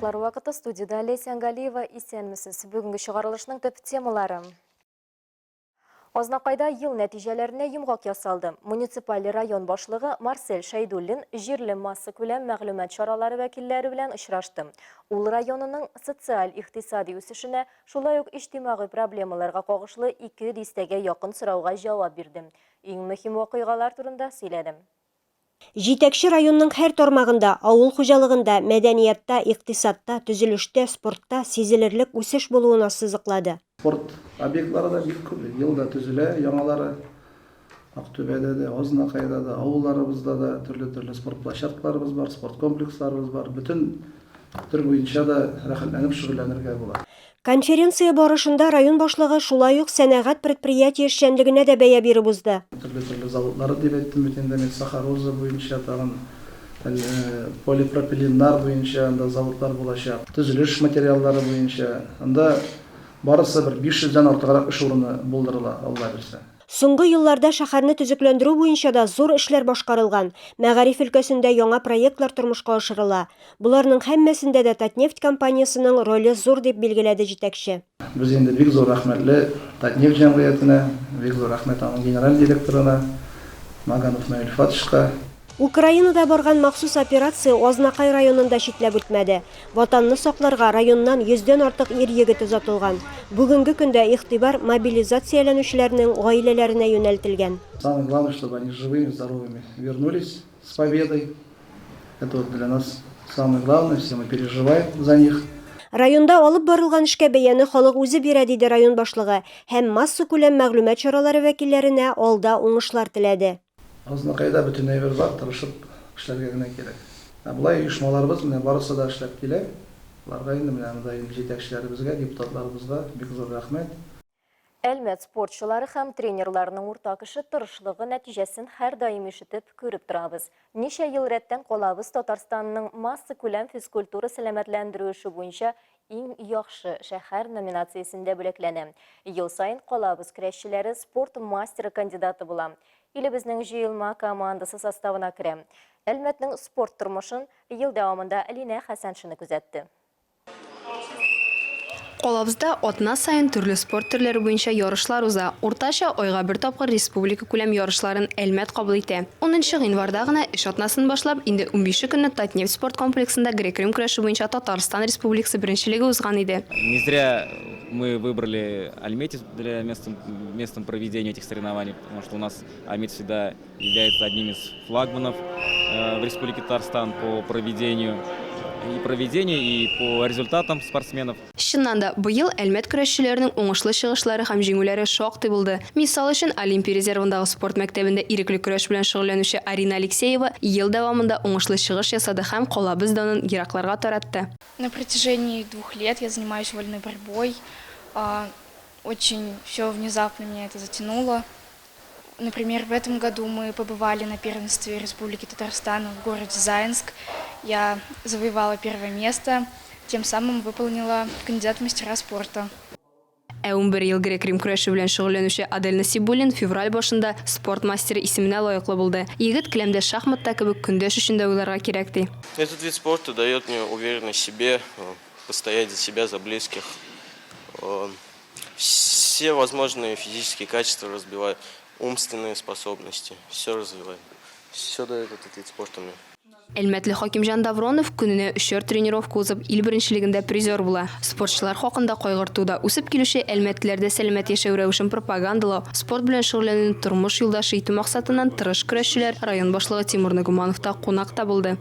Жаңалыклар вакыты студияда Леся Ангалиева, исәнмесез. Бүгінгі шығарылышның төп темалары. Ознакайда ел нәтижелеріне йомғак ясалды. Муниципаль район башлығы Марсель Шайдуллин җирле масса күләм мәгълүмат чаралары вәкилләре белән очрашты. Ул районының социаль-икътисади үсешенә, шулай ук иҗтимагый проблемаларга кагышлы 2 дистәгә якын сорауга җавап бирде. Иң мөһим вакыйгалар турында сөйләде. Җитәкче районның һәр тармагында, авыл хуҗалыгында, мәдәниятта, икътисадта, төзелештә, спортта сизелерлек үсеш булуына сызыклады. Спорт объектлары да бик күп. Елда төзелә, яңалары Ақтөбәдә дә, Ознакайда да, авылларыбызда да төрле спорт площадкаларыбыз бар, спорт комплексларыбыз бар. Бүтән төр буенча да рәхәтләнеп шөгыльләнергә була. Конференция барышында район башлыгы шулай ук сәнәгать предприятие эшчәнлегенә дә бәя биреп узды. Төрле заводлары дип әйттем бит инде, сахароза буенча тагын полипропиленнар буенча анда заводлар булачак. Төзелеш материаллары буенча анда барысы бер 500-дән артыграк эш урыны булдырыла, Алла берсе. Соңгы елларда шәһәрне төзекләндерү буенча да зур эшләр башкарылган. Мәгариф өлкәсендә яңа проектлар тормышка ашырыла. Буларның һәммәсендә дә Татнефть компаниясының роле зур дип билгеләде җитәкче. Без инде бик зур рәхмәтле Татнефть җәмгыятенә, бик зур рәхмәт аның генераль директорына Маганов Наил Фатишка. Украинада барган махсус операция Ознакай районында читләп үтмәде. Ватанны сакларга районнан 100-дән артык ир-егет озатылган. Бүгенге көндә игътибар мобилизацияләнүчеләрнең гаиләләренә юнәлтелгән. Самое главное, чтобы они живыми, здоровыми вернулись с победой. Это вот для нас самое главное, все мы переживаем за них. Районда алып барылган эшкә бәяне халык үзе бирә диде район башлыгы һәм масса күләм мәгълүмат чаралары вәкилләренә алда уңышлар теләде. Ознакайда бүтән әйбер бар, тырышып эшләргә генә кирәк. Булай оешмаларыбыз менә барысы да эшләп килә. Аларга инде менә җитәкчеләребезгә, депутатларыбызга бик зур рәхмәт. Әлмәт спортчылары һәм тренерларның уртак эше тырышлыгы нәтиҗәсен һәр даим ишетеп күреп торабыз. Ничә ел рәттән калабыз Татарстанның масса күләм физкультура сәламәтләндерү эше буенча иң яхшы шәһәр номинациясендә бүләкләнә. Ел саен калабыз көрәшчеләре спорт мастеры кандидаты була. Илебезнең җыелма командасы составына керә. Әлмәтнең спорт тормышын ел дәвамында Алина Хәсәншина күзәтте. Калабызда атна сайын төрле спорт төрләре буенча ярышлар уза. Уртача айга бер тапкыр республика күләм ярышларын Әлмәт кабул итә. 10 гыйнварда гына эш атнасын башлап, инде 15 көнне Татнефть спорт комплексында грек-рим көрәше буенча Татарстан Республикасы беренчелеге узган иде. Не зря мы выбрали Альметьев для местом проведения этих соревнований, потому что у нас Альмет всегда является одним из флагманов в Республике Татарстан по проведению и по результатам спортсменов. Чыннан да, быел Әлмәт көрәшчеләренең уңышлы чыгышлары һәм җиңүләре шактый булды. Мисал өчен, Олимпия резервындагы спорт мәктәбендә ирекле көрәш белән шөгыльләнүче Арина Алексеева ел дәвамында уңышлы чыгыш ясады һәм калабыз данын еракларга таратты. На протяжении 2 лет я занимаюсь вольной борьбой. Очень все внезапно меня это затянуло. Например, в этом году мы побывали на первенстве Республики Татарстан в городе Заинск. Я завоевала 1-е место, тем самым выполнила кандидат в мастера спорта. 11 ел грек-рим көрәше белән шөгыльләнүче Адель Насибуллин февраль башында спорт мастеры исеменә лаеклы булды. Егет келәмдә шахматта кебек көндәш өчен дә уйларга кирәк ди. Этот вид спорта дает мне уверенность в себе, постоять за себя, за близких. Все возможные физические качества разбивают, умственные способности, все развивает. Все дает этот вид спорта мне. Әлмәтле Хакимҗан Давронов көненә 3 тренировка узып, ил беренчелегендә призер була. Спортчылар хакында кайгыртуда, үсеп килүче әлмәтләрдә сәламәт яшәү рәвешен пропагандалау, спорт белән шөгыльләнүне тормыш юлдашы итү максатыннан тырыш көрәшчеләр район башлыгы Тимур Нагуманов та кунакта булды.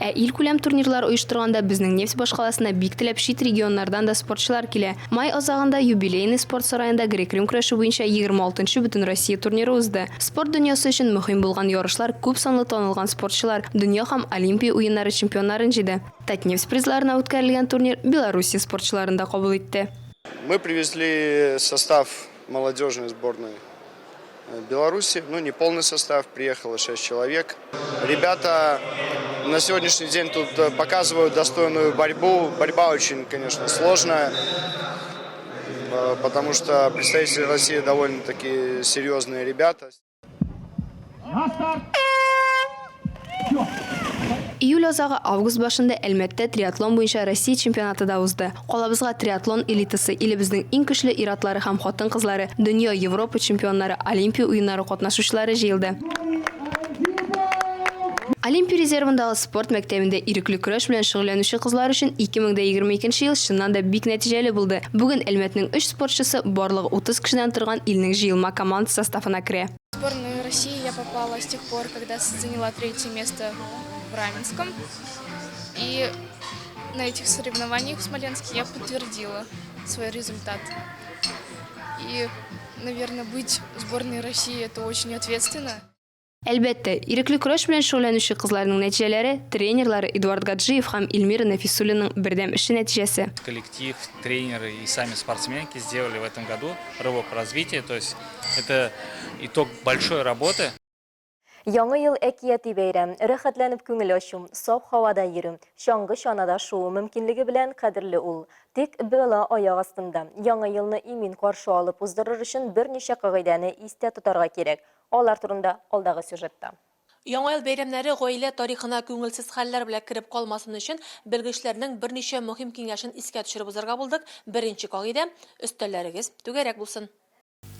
Ил күләм турнирлар оештырганда безнең Нефть башкаласына бик теләп чит регионнардан да спортчылар килә. Май азагында юбилейный спорт сараенда грек-рим көрәше буенча 26-нчы Бөтен Россия турниры узды. Спорт дөньясы өчен мөһим булган ярышлар күп санлы танылган спортчылар, дөнья һәм Олимпия уеннары чемпионнарын җыйды. Татнефть призларына үткәрелгән турнир Беларусь спортчыларын да кабул итте. Мы привезли состав молодежной сборной Беларуси, не полный состав, приехало 6 человек. Ребята на сегодняшний день тут показывают достойную борьбу. Борьба очень, конечно, сложная, потому что представители России довольно-таки серьезные ребята. Июль азагы август башында Әлмәттә триатлон буенча Россия чемпионаты да узды. Калабызга триатлон элитасы илебезнең иң көчле ир-атлары һәм хатын-кызлары, дөнья, Европа чемпионнары, Олимпия уеннары катнашучылары җыелды. Олимпия резервындагы спорт мәктәбендә ирекле көрәш белән шөгыльләнүче кызлар өчен 2022 ел чыннан да бик нәтиҗәле булды. Бүген Әлмәтнең 3 спортчысы барлыгы 30 кешедән торган илнең җыелма команда составына керә. В сборную России я попала с тех пор, когда заняла 3-е место в Раменском. И на этих соревнованиях в Смоленске я подтвердила свой результат. И, наверное, быть в сборной России – это очень ответственно. Әлбәттә, ирекле көрәш белән шөгыльләнүче кызларның нәтиҗәләре тренерлары Эдуард Гаджиев һәм Эльмира Нафисуллиның бердәм эше нәтиҗәсе. Коллектив, тренеры и сами спортсменки сделали в этом году рывок развития. То есть это итог большой работы. Яңа ел әкияти бәйрәм, рәхәтләнеп күңел ачу, саф һавада йөрү, чаңгы чанада шуу мөмкинлеге белән кадерле ул. Тик бала аяк астында. Яңа елны имин каршы алып уздырыр өчен берничә кагыйдәне истә тотарга кирәк. Алар турында алдагы сюжетта. Яңа ел бәйрәмнәре гаилә тарихына күңелсез хәлләр белән кереп калмасын өчен белгечләрнең берничә мөһим киңәшен искә төшереп узарга булдык. Беренче кагыйдә – өстәлләрегез түгәрәк булсын.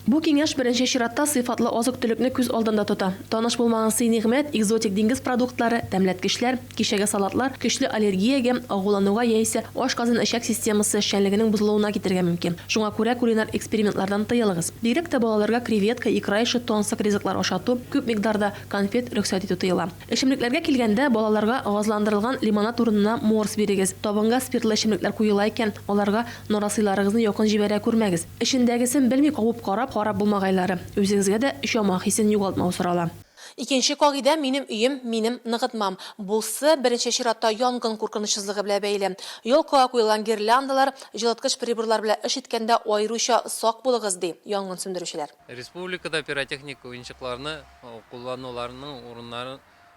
Бу киңәш беренче чиратта сыйфатлы азык-төлекне күз алдында тота. Таныш булмаган сый-нигъмәт, экзотик диңгез продуктлары, тәмләткечләр, кичәге салатлар көчле аллергиягә, агулануга яисә ашказан-эчәк системасы эшчәнлегенең бозылуына китергә мөмкин. Шуңа күрә кулинар экспериментлардан тыелыгыз. Бигрәк тә балаларга креветка, икра ише, тонсык ризыклар ашату, күп микъдарда конфет рөхсәт итү тыела. Эчемлекләргә килгәндә балаларга газландырылган лимонад урынына морс бирегез. Табынга спиртлы эчемлекләр куела икән, аларга норасыйларыгызны якын җибәрә күрмәгез. Эчендәгесен белми кабып карап булмагайлары. Үзегезгә дә ишама хисен югалтмау сорала. Икенче кагыйдә минем өем, минем ныгытмам. Булсы беренче чиратта янгын куркынычсызлыгы белән бәйле. Ялкага куелган гирляндалар, җылыткыч приборлар белән эш иткәндә аеруча сак булыгыз ди янгын сөндерүчеләр. Республикада пиротехник уенчыкларны куллануларның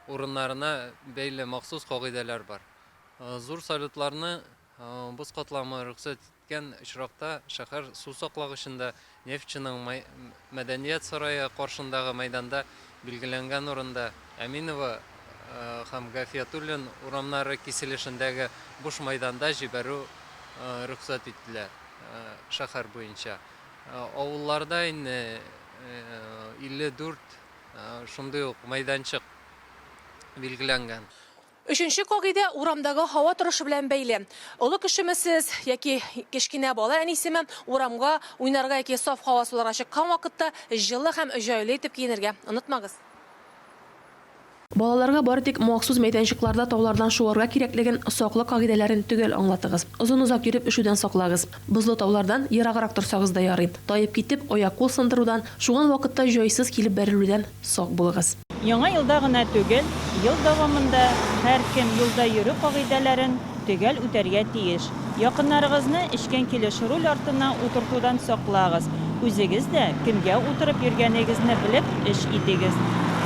урыннарына бәйле махсус кагыйдәләр бар. Зур салютларны боз катламы рөхсәт иткән очракта шәһәр су саклагычында Нефтьченең мәдәният сарае каршындагы мәйданда билгеләнгән урында Әминова һәм Гафиятуллин урамнары киселешендәге буш мәйданда җибәрү рөхсәт ителә шәһәр буенча. Авылларда инде 54 шундый ук мәйданчык билгеләнгән. Өченче кагыйдә урамдагы һава торышы белән бәйле. Олы кешемесез яки кечкенә бала әнисеме урамга уйнарга яки саф һава суларга чыккан вакытта җылы һәм җайлы итеп киенергә онытмагыз. Балаларга бары тик махсус мәйданчыкларда таулардан шуарга кирәклеген саклык кагыйдәләрен түгел аңлатыгыз. Озын-озак йөреп ишүдән саклагыз. Бозлы таулардан ераграк торсагыз да ярый. Таеп китеп, аяк-кул сындырудан, шуган вакытта җайсыз килеп бәрелүдән сак булыгыз. Яңа елда гына түгел, ел дәвамында һәр кем юлда йөрү кагыйдәләрен төгәл үтәргә тиеш. Якыннарыгызны эчкән килеш руль артына утыртудан саклагыз. Үзегез дә кемгә утырып йөргәнегезне белеп эш итегез.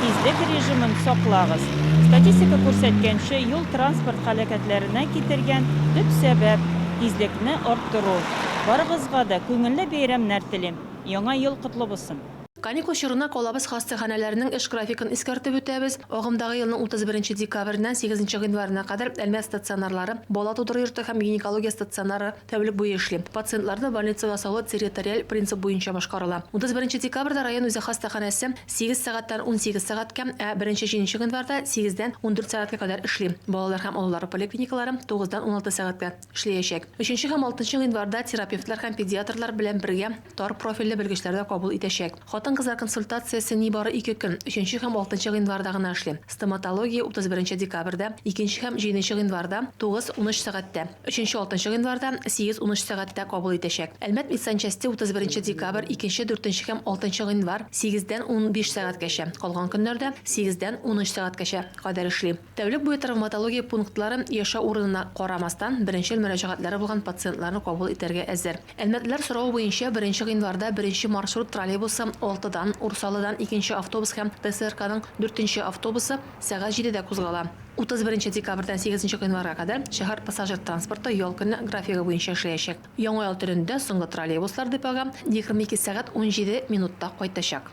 Тизлек режимын саклагыз. Статистика күрсәткәнчә, юл транспорт һәлакәтләренә китергән төп сәбәп тизлекне арттыру. Барыгызга да күңелле бәйрәмнәр телим. Яңа ел котлы булсын. Каникул чорына Калабыз хастаханәләренең эш графикын искәртеп үтәбез. Агымдагы елның 31 декабрьдән 8 январьына кадәр Әлмәт стационарлары, бала тудыру йорты һәм гинекология стационары тәүлек буе эшли. Пациентларны больницага салу территориаль принцип буенча башкарыла. 31 декабрьдә район үзе хастаханәсе 8 сәгатьтән 18 сәгатькә, 1 январьда 8-дән 14 сәгатькә кадәр эшли. Балалар һәм олылар поликлиникалары 9-дан 16 сәгатькә эшләячәк. 3 һәм 6 январьда терапевтлар һәм педиатлар белән бергә тар профильле белгечләрдә кабул итәчәк. Хатын-кызлар консультациясе нибары 2 көн, 3 һәм 6 январьда гына эшли. Стоматология 31 декабрьдә, 2 һәм 7 январьда 9-13 сәгатьтә, 3-6 январьда 8-13 сәгатьтә кабул итәчәк. Әлмәт медсанчасти 31 декабрь, 2-4 һәм 6 январь 8-дән 15 сәгатькәчә, калган көннәрдә 8-дән 13 сәгатькәчә кадәр эшли. Тәүлек буе травматология пунктлары яшәү урынына карамастан беренчел мөрәҗәгатьләре булган пациентларны кабул итәргә әзер. Әлмәтлеләр сорау буенча 1 январьда 1 маршрут троллейбусы 6-дан, Урсалыдан 2 автобус һәм ТСРКның 4 автобусы сәгать 7-дә кузгала. 31 декабрьдән 8 январьга кадәр шәһәр пассажир транспорты ял көне графигы буенча эшләячәк. Яңа ел төрендә соңгы троллейбуслар депога 22 сәгать 17 минутта кайтачак.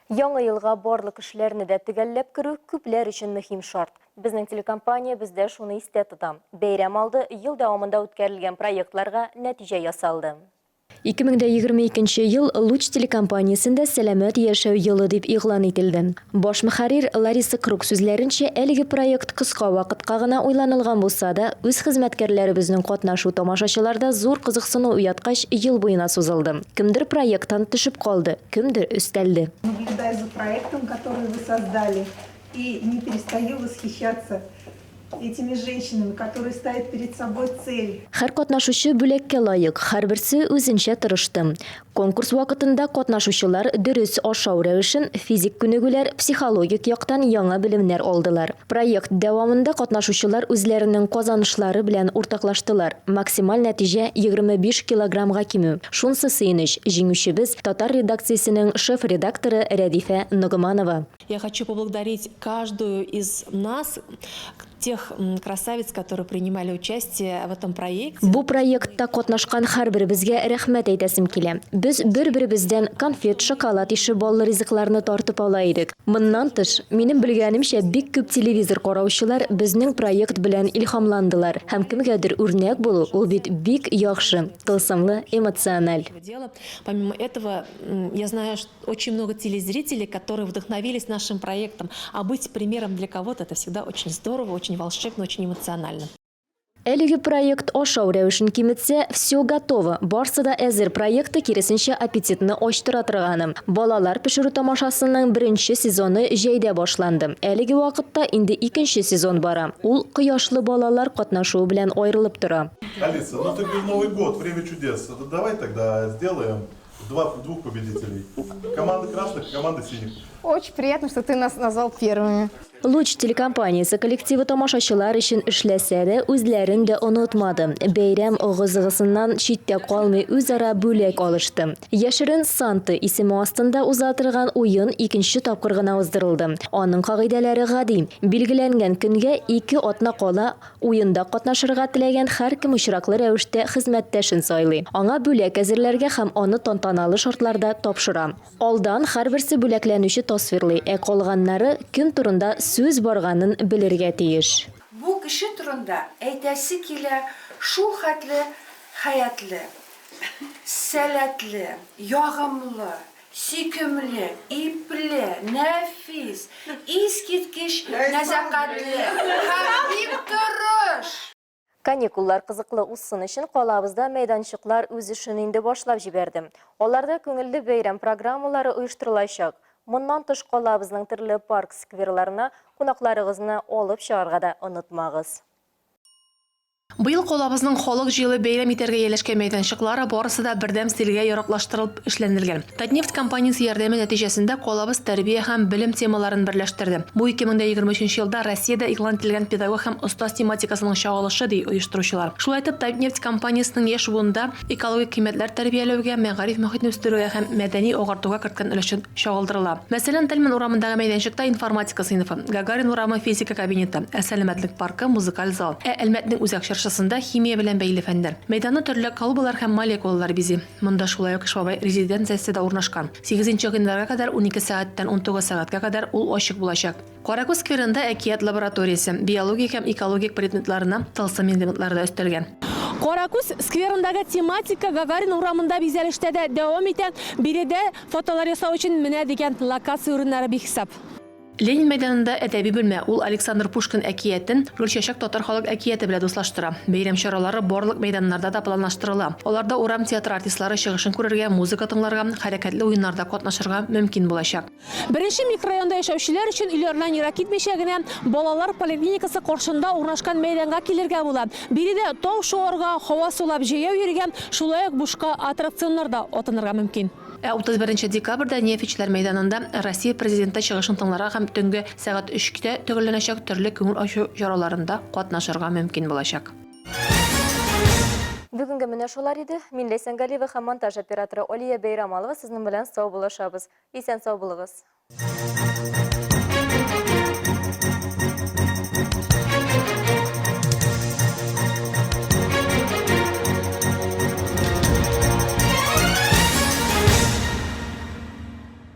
Яңа елга барлык эшләрне дә төгәлләп керү күпләр өчен мөһим шарт. Bizning телекомпания bizde şunu iste tutam. Beyram aldı, yıl davamında ötkərilген проектларга нәтиже ясалды. 2022 yıl Luch telekompaniyasında Selamet Yaşav yılı deb ilan etildi. Bosh muharrir Larissa Kruk sözlerince elgi proyekt kısa vaqtqa gına oylanılgan bolsa da öz xizmatkarlarыбызның qatnaşu tomoshachılarda zo'r qiziqsini uyatqash yıl boyuna sozildi. Kimdir proyektdan tushib qoldi, kimdir üsteldi. Наблюдаю за проектом, который вы создали, и не перестаю восхищаться этими женщинами, которые ставят перед собой цель. Her qatnaşuchi bo'lakka loyiq, har birisi o'zincha tirishdi. Konkurs vaqtida qatnaşuvchilar dürüs oshov ravishın fizik ko'nikuvlar, psixologik yoqdan yangi bilimlar oldilar. Proyekt davomida qatnaşuvchilar o'zlarining qozonishlari bilan o'rtoqlashdilar. Maksimal natija 25 kilogramga kemu. Shunisi seyinish, jinguvchimiz Tatar redaksiyasining shef redaktori Radifa Nugmanova. Я хочу поблагодарить каждую из нас, тех красавиц, которые принимали участие в этом проекте. Bu proyektda qatnaşqan har biribizga rahmat aytasim kela. Biz bir-birimizdan konfet, shokolad ishi bolli rizqlarni tortib olaydik. Bundan tish, mening bilganimcha bek ko'p televizor qarovchilar bizning proyekt bilan ilhomlandilar. Ham kimgadir o'rnak bo'lu, u bit bek yaxshi, tılsımlı, emotsional. Помимо этого, я знаю, что очень много телезрителей, которые вдохновились нашим проектом, а быть примером для кого-то это всегда очень здорово, очень волшебно, очень эмоционально. Әлеге проект oshov ravishын kimitse, все готово. Barsa da әзір проекты керісінше аппетитni oshtıra turgani. Bolalar pişiru tomoshasining birinchi sezoni jayda boshlandi. Әлеге vaqtda indi ikkinchi sezon bora. Ул quyoshli bolalar qatnashuvi bilan ayrilib tura. Алиса, ну ты в Новый год, время чудес. Давай тогда сделаем двух победителей. Команда красных и команда синих. Очень приятно, что ты нас назвал первыми. Luch telekompaniyasi kollektivi tomoshachilar için ishlasa da o'zlarini de unutmadi. Bayram og'izg'isidan chetda qolmay o'zaro bo'lak olishdi. Yashirin Santi ismi ostida uzatilgan o'yin ikkinchi topqirgina o'zdirildi. Onun qoidalari g'adim. Belgilangan kunga 2 otna qola o'yinda qatnashirga tilagan har kim ishtirokli ravishda xizmatdashin so'yli. Anga bo'lak azirlarga ham uni tantanali shortlarda topshiradi. Oldan har birisi bo'laklanuvchi tasvirli, qolganlari kun turida söz borganın bilirge teyiş. Bu kişi turunda aytasi kela shu xatli hayatli, salatli, yog'imli, suykumli, ipli, nafis, eskitkish, nazokatli, habib turish. Kanikullar qiziqli o'ssin için qolabızda meydanchiqlar o'z ishini endi boshlab jiberdi. Onlarda ko'ngilli bayram programmalari uyushtirilajak. Bundan tış qolabızning turli park skverlarına qonaqlarınızı olib çağırga da unutmagыз. Быйыл колабызның холык җыелы бәйрәм итәргә ялешкән мәйданчыклары барысы да бердәм стильгә яраклаштырылып эшләнелгән. Татнефть компаниясе ярдәме нәтиҗәсендә колабыз тәрбия һәм билим темаларын берләштерде. Бу 2023 елда Россиядә игълан ителгән педагог һәм остаз тематикасының чагылышы ди оештыручылар. Шулай итеп, Татнефть компаниясенең яшь буында экологик кыйммәтләр тәрбияләүгә, мәгариф мөхитне үстерүгә һәм мәдәни агартуга керткән өлешен чагылдырыла. Мәсәлән, Тельман урамындагы мәйданчыкта информатика сыйныфы, Гагарин урамы физика кабинеты, сәламәтлек паркы, музыкаль зал, Әлмәтнең үзәк чыршысында химия белән бәйле фәннәр. Мәйданны төрле колбалар һәм молекулалар бизи. Монда шулай ук Ишбабай резиденциясе урнашкан. 8 январьга кадәр 12 сәгатьтән 19 сәгатькә кадәр ул ачык булачак. Каракүз скверында әкият лабораториясе, биологик һәм экологик предметларына тылсым элементлары да өстәлгән. Каракүз скверындагы тематика Гагарин урамында бизәлештә дә дәвам итә. Биредә фотолар ясау өчен менә дигән локация урыннары бихисап. Ленин мәйданында әдәби бүлмә ул Александр Пушкин әкиятен Гөлчәчәк татар халык әкияте белән дуслаштыра. Бәйрәм чаралары барлык мәйданнарда да планлаштырыла. Аларда урам театр артистлары чыгышын күрергә, музыка тыңларга, хәрәкәтле уеннарда катнашырга мөмкин булачак. Беренче микрорайонда яшәүчеләр өчен өйләреннән ерак китмичә генә балалар поликлиникасы каршында урнашкан мәйданга килергә була. Биредә тау шуарга, һава сулап җәяү йөргән, шулай ук бушка аттракционнарда атынырга мөмкин. 31 декабрьдә Нефтьчеләр мәйданында Россия президенты чыгышын тыңларга һәм төнге сәгать 3-тә төгәлләнәчәк төрле күңел ачу чараларында катнашырга мөмкин булачак. Бүгенге менә шулар иде. Мин Ләйсән Галиева һәм монтаж операторы Олия Бәйрамалова сезнең белән сау булышабыз. Исән сау булыгыз.